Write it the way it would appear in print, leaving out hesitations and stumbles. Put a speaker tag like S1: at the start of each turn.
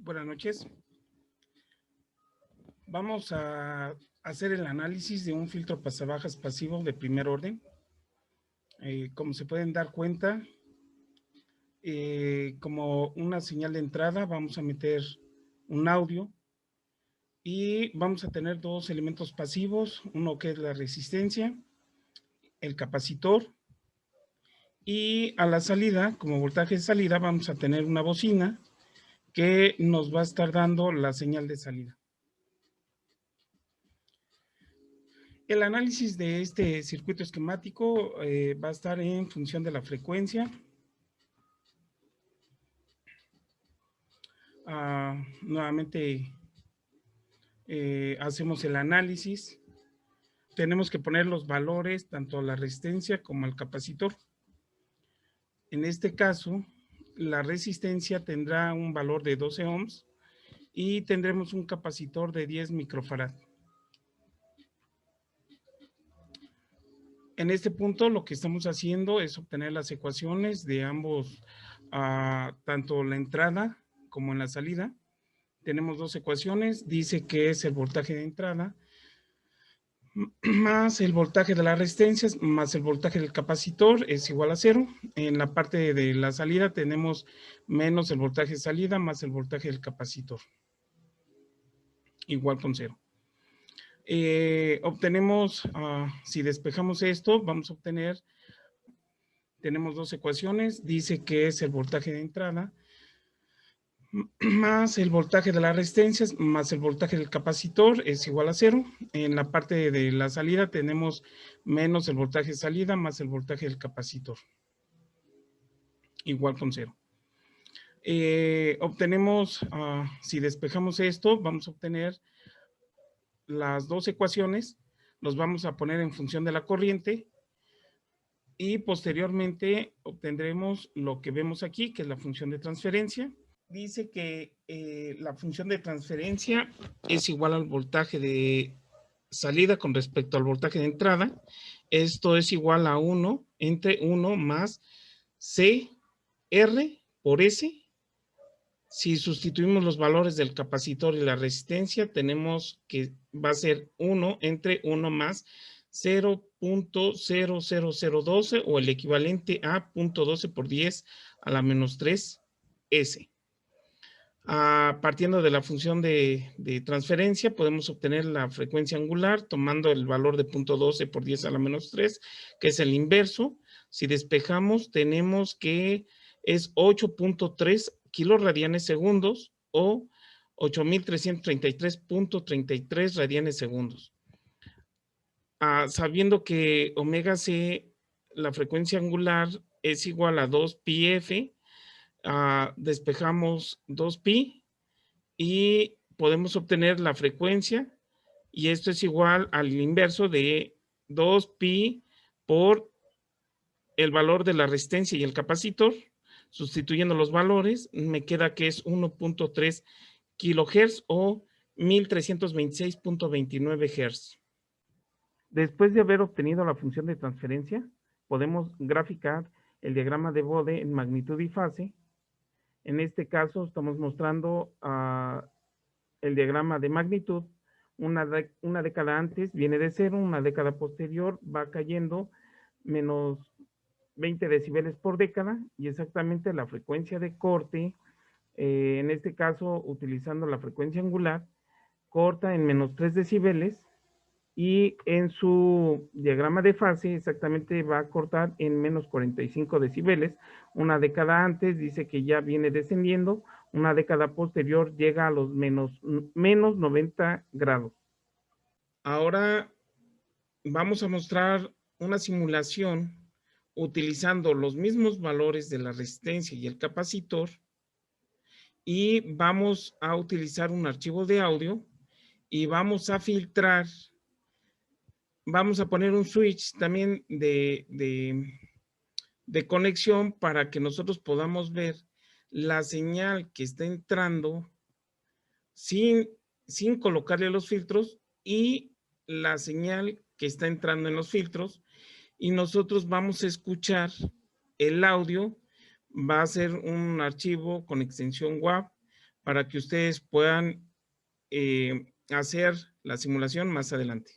S1: Buenas noches. Vamos a hacer el análisis de un filtro pasabajas pasivo de primer orden. Como se pueden dar cuenta, como una señal de entrada vamos a meter un audio y vamos a tener dos elementos pasivos, uno que es la resistencia, el capacitor, y a la salida, como voltaje de salida, vamos a tener una bocina que nos va a estar dando la señal de salida. El análisis de este circuito esquemático va a estar en función de la frecuencia. Nuevamente hacemos el análisis. Tenemos que poner los valores tanto a la resistencia como al capacitor. En este caso, la resistencia tendrá un valor de 12 ohms y tendremos un capacitor de 10 microfarad. En este punto lo que estamos haciendo es obtener las ecuaciones de ambos, tanto la entrada como en la salida. Tenemos dos ecuaciones, dice que es el voltaje de entrada más el voltaje de las resistencias más el voltaje del capacitor es igual a 0. En la parte de la salida tenemos menos el voltaje de salida más el voltaje del capacitor, igual con 0. Obtenemos, si despejamos esto, vamos a obtener, tenemos dos ecuaciones, dice que es el voltaje de entrada más el voltaje de las resistencias más el voltaje del capacitor es igual a 0. En la parte de la salida tenemos menos el voltaje de salida más el voltaje del capacitor, igual con 0. Obtenemos, si despejamos esto, vamos a obtener las dos ecuaciones, los vamos a poner en función de la corriente y posteriormente obtendremos lo que vemos aquí, que es la función de transferencia. Dice que la función de transferencia es igual al voltaje de salida con respecto al voltaje de entrada. Esto es igual a 1 entre 1 más CR por S. Si sustituimos los valores del capacitor y la resistencia, tenemos que va a ser 1 entre 1 más 0.00012 o el equivalente a 0.12 por 10 a la menos 3 S. Partiendo de la función de transferencia, podemos obtener la frecuencia angular tomando el valor de 0.12 por 10 a la menos 3, que es el inverso. Si despejamos, tenemos que es 8.3 kiloradianes segundos o 8.333.33 radianes segundos. Sabiendo que omega c, la frecuencia angular, es igual a 2 pi f, despejamos 2pi y podemos obtener la frecuencia, y esto es igual al inverso de 2pi por el valor de la resistencia y el capacitor. Sustituyendo los valores, me queda que es 1.3 kilohertz o 1326.29 Hz. Después de haber obtenido la función de transferencia, podemos graficar el diagrama de Bode en magnitud y fase. En este caso estamos mostrando el diagrama de magnitud. Una década antes viene de 0, una década posterior va cayendo menos 20 decibeles por década, y exactamente la frecuencia de corte, en este caso utilizando la frecuencia angular, corta en menos 3 decibeles, y en su diagrama de fase exactamente va a cortar en menos 45 decibeles. Una década antes dice que ya viene descendiendo, una década posterior llega a los menos 90 grados. Ahora vamos a mostrar una simulación utilizando los mismos valores de la resistencia y el capacitor, y vamos a utilizar un archivo de audio y vamos a filtrar. Vamos a poner un switch también de conexión para que nosotros podamos ver la señal que está entrando sin colocarle los filtros y la señal que está entrando en los filtros, y nosotros vamos a escuchar el audio. Va a ser un archivo con extensión WAV para que ustedes puedan hacer la simulación más adelante.